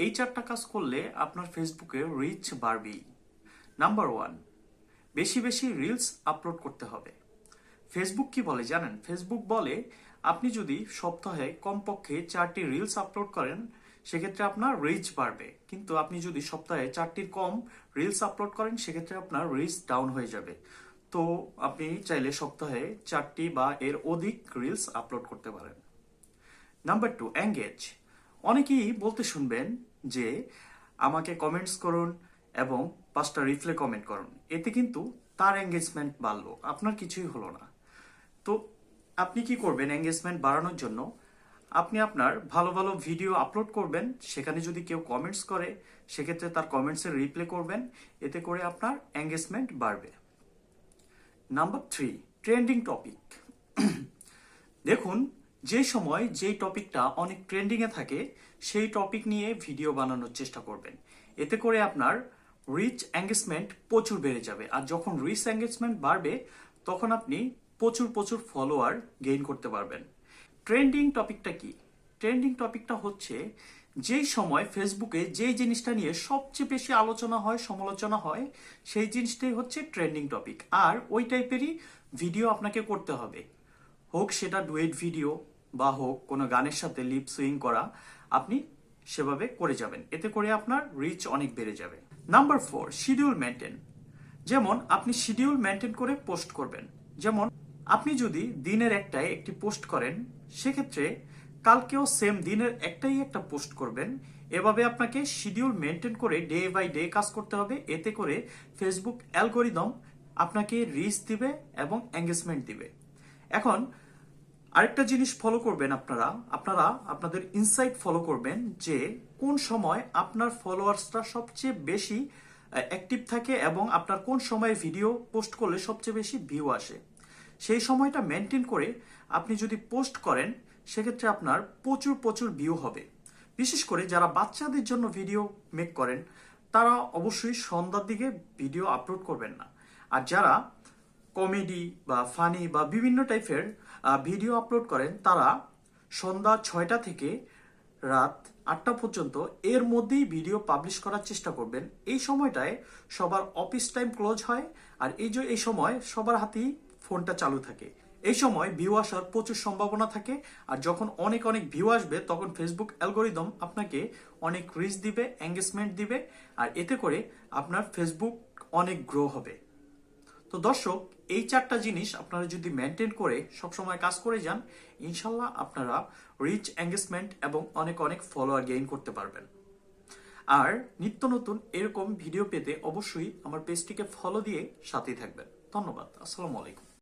এই চারটা কাজ করলে আপনার ফেসবুকে রিচ বাড়বেই। নাম্বার 1, বেশি বেশি রিলস আপলোড করতে হবে। ফেসবুক কি বলে জানেন? ফেসবুক বলে আপনি যদি সপ্তাহে কমপক্ষে 4টি রিলস আপলোড করেন সেক্ষেত্রে আপনার রিচ বাড়বে, কিন্তু আপনি যদি সপ্তাহে 4টির কম রিলস আপলোড করেন সেক্ষেত্রে আপনার রিচ ডাউন হয়ে যাবে। তো আপনি চাইলে সপ্তাহে 4টি বা এর অধিক রিলস আপলোড করতে পারেন। Number 2, engage. অনেকেই বলতে শুনবেন যে আমাকে কমেন্টস করুন এবং 5টা রিপ্লে কমেন্ট করুন, এতে কিন্তু তার এঙ্গেজমেন্ট বাড়লো, আপনার কিছুই হলো না। তো আপনি কি করবেন এঙ্গেজমেন্ট বাড়ানোর জন্য? আপনি আপনার ভালো ভালো ভিডিও আপলোড করবেন, সেখানে যদি কেউ কমেন্টস করে সেক্ষেত্রে তার কমেন্টসের রিপ্লে করবেন, এতে করে আপনার এঙ্গেজমেন্ট বাড়বে। Number 3, trending topic. দেখুন, যে সময় যেই টপিকটা অনেক ট্রেন্ডিংয়ে থাকে সেই টপিক নিয়ে ভিডিও বানানোর চেষ্টা করবেন, এতে করে আপনার রিচ এঙ্গেজমেন্ট প্রচুর বেড়ে যাবে। আর যখন রিচ এঙ্গেজমেন্ট বাড়বে তখন আপনি প্রচুর প্রচুর ফলোয়ার গেইন করতে পারবেন। ট্রেন্ডিং টপিকটা কি? ট্রেন্ডিং টপিকটা হচ্ছে যেই সময় ফেসবুকে যেই জিনিসটা নিয়ে সবচেয়ে বেশি আলোচনা হয়, সমালোচনা হয়, সেই জিনিসটাই হচ্ছে ট্রেন্ডিং টপিক। আর ওই টাইপেরই ভিডিও আপনাকে করতে হবে, হোক সেটা ডুয়েট ভিডিও বা হোক কোনো গানের সাথে লিপ সুইং করা, আপনি সেভাবে করে যাবেন, এতে করে আপনার রিচ অনেক বেড়ে যাবে। Number 4, schedule maintain. যেমন আপনি শিডিউল মেনটেন করে পোস্ট করবেন। যেমন আপনি যদি দিনের একটাই একটি পোস্ট করেন সেক্ষেত্রে কালকেও সেম দিনের একটাই একটা পোস্ট করবেন। এভাবে আপনাকে শিডিউল মেনটেন করে ডে বাই ডে কাজ করতে হবে, এতে করে ফেসবুক অ্যালগোরিদম আপনাকে রিচ দিবে এবং এঙ্গেজমেন্ট দিবে। এখন আরেকটা জিনিস ফলো করবেন, আপনারা আপনাদের ইনসাইট ফলো করবেন যে কোন সময় আপনার ফলোয়ার্সটা সবচেয়ে বেশি অ্যাক্টিভ থাকে এবং আপনার কোন সময়ে ভিডিও পোস্ট করলে সবচেয়ে বেশি ভিউ আসে। সেই সময়টা মেনটেন করে আপনি যদি পোস্ট করেন সেক্ষেত্রে আপনার প্রচুর প্রচুর ভিউ হবে। বিশেষ করে যারা বাচ্চাদের জন্য ভিডিও মেক করেন তারা অবশ্যই সন্ধ্যার দিকে ভিডিও আপলোড করবেন না। আর যারা কমেডি বা ফানি বা বিভিন্ন টাইপের ভিডিও আপলোড করেন তারা সন্ধ্যা 6টা থেকে রাত 8টা পর্যন্ত এর মধ্যেই ভিডিও পাবলিশ করার চেষ্টা করবেন। এই সময়টায় সবার অফিস টাইম ক্লোজ হয় আর এই সময় সবার হাতেই ফোনটা চালু থাকে। এই সময় ভিউ আসার প্রচুর সম্ভাবনা থাকে, আর যখন অনেক অনেক ভিউ আসবে তখন ফেসবুক অ্যালগোরিদম আপনাকে অনেক রিচ দিবে, এঙ্গেজমেন্ট দিবে, আর এতে করে আপনার ফেসবুক অনেক গ্রো হবে। তো দর্শক, এই 4টা জিনিস আপনারা যদি মেনটেন করে সবসময় কাজ করে যান, ইনশাল্লাহ আপনারা রিচ, এঙ্গেজমেন্ট এবং অনেক অনেক ফলোয়ার গেইন করতে পারবেন। আর নিত্য নতুন এরকম ভিডিও পেতে অবশ্যই আমার পেজটিকে ফলো দিয়ে সাথেই থাকবেন। ধন্যবাদ। আসসালামু আলাইকুম।